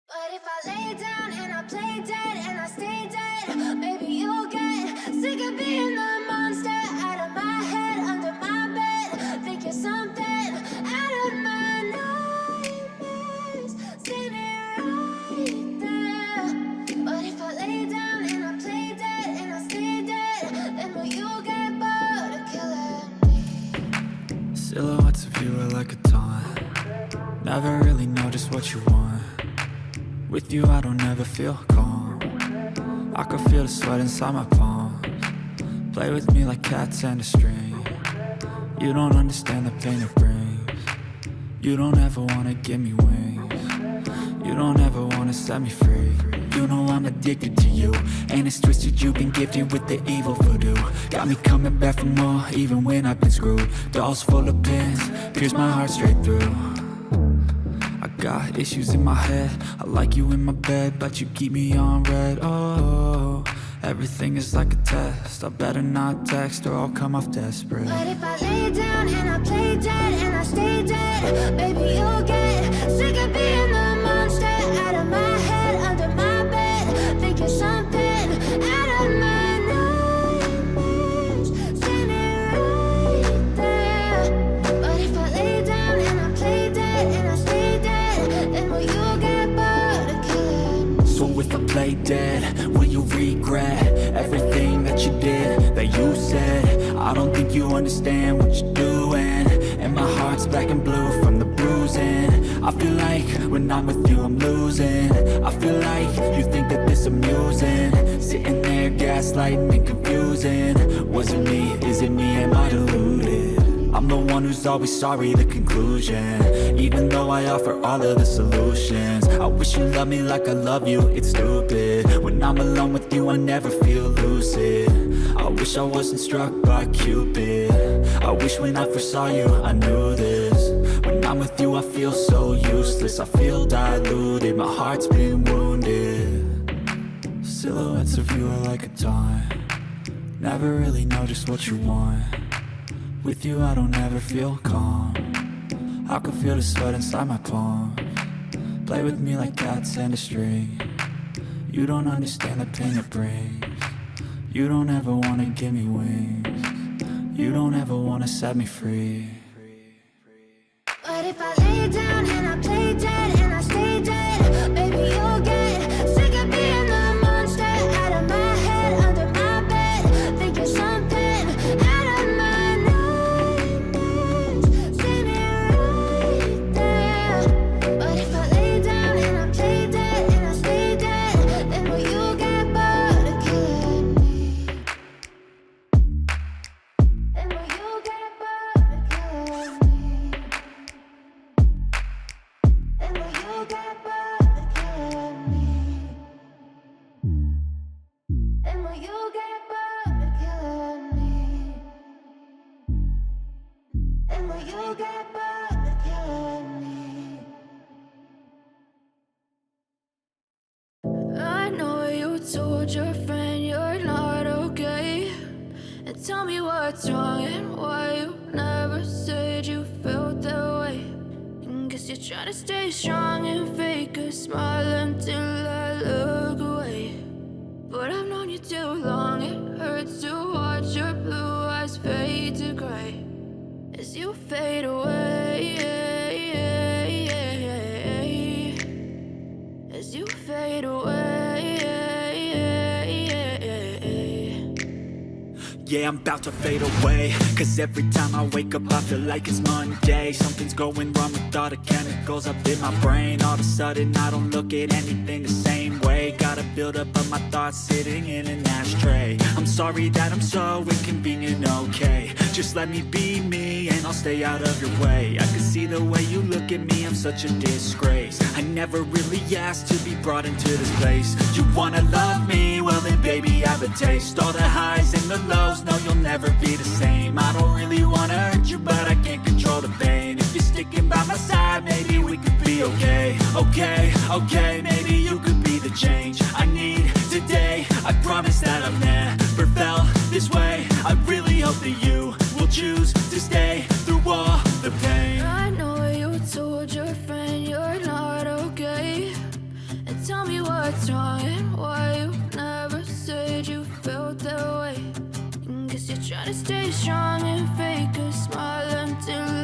But if I lay down and I play dead and I stay dead, maybe you'll get sick of being the monster out of my head, under my bed. Think you're something out of my nightmares, standing right there. But if I lay down and I play dead and I stay dead, then will you get bored of killing me? Silhouettes of you are like a taunt. Never really know just what you want. With you I don't ever feel calm. I can feel the sweat inside my palms. Play with me like cats and a string. You don't understand the pain it brings. You don't ever wanna give me wings. You don't ever wanna set me free. You know I'm addicted to you, and it's twisted. You've been gifted with the evil voodoo. Got me coming back for more, even when I've been screwed. Dolls full of pins, pierce my heart straight through. I got issues in my head. I like you in my bed, but you keep me on red. Oh, everything is like a test. I better not text or I'll come off desperate. But if I lay down and I play dead and I stay dead, baby you'll get sick of being the monster out of my head, under my bed. Think you're something out of my nightmares, standing right there. But if I lay down and I play dead and I stay dead, then will you get bored of killing me? So if I play dead, will you regret everything that you did, that you said? I don't think you understand what you're doing, and my heart's black and blue from the bruising. I feel like when I'm with you I'm losing. I feel like you think that this amusing, sitting there gaslighting and confusing. Was it me? Is it me? Am I deluded? I'm the one who's always sorry, the conclusion. Even though I offer all of the solutions, I wish you loved me like I love you, it's stupid. When I'm alone with you I never feel lucid. I wish I wasn't struck by Cupid. I wish when I first saw you I knew this. When I'm with you I feel so useless. I feel diluted, my heart's been wounded. Silhouettes of you are like a taunt. Never really know just what you want. With you I don't ever feel calm. I can feel the sweat inside my palms. Play with me like cats and a string. You don't understand the pain it brings. You don't ever wanna give me wings. You don't ever wanna set me free. But if I lay down and I play dead and I stay dead, baby you'll get sick of being the monster out of my head, under my bed. Think you're something out of my nightmares, standing right there. But if I lay down and I play dead and I stay dead, then will you get bored of killing me? Then will you get bored of killing me? Then will you get bored of killing me? Then will you get bored of killing me? Then will you get bored of killing me? I know you told your friend you're not okay, and tell me what's wrong and why you never said you felt that way. Guess you're trying to stay strong and fake a smile until I look away. But I've known you too long, it hurts to watch your blue eyes fade to gray as you fade away, as you fade away. Yeah, I'm about to fade away, cause every time I wake up I feel like it's Monday. Something's going wrong with all the chemicals up in my brain. All of a sudden I don't look at anything the same way. Gotta build up of my thoughts sitting in an ashtray. I'm sorry that I'm so inconvenient, okay. Just let me be me and I'll stay out of your way. I can see the way you look at me, I'm such a disgrace. I never really asked to be brought into this place. You wanna love me? Well then baby I have a taste. All the highs and the lows, no you'll never be the same. I don't really wanna hurt you but I can't control the pain. If you're sticking by my side maybe we could be okay. Okay, maybe you could be the change I need today. I promise that I've never felt this way. I really hope that you will choose to stay through all the pain. I know you told your friend you're not okay, what's wrong and why you never said you felt that way. Guess you're trying to stay strong and fake a smile until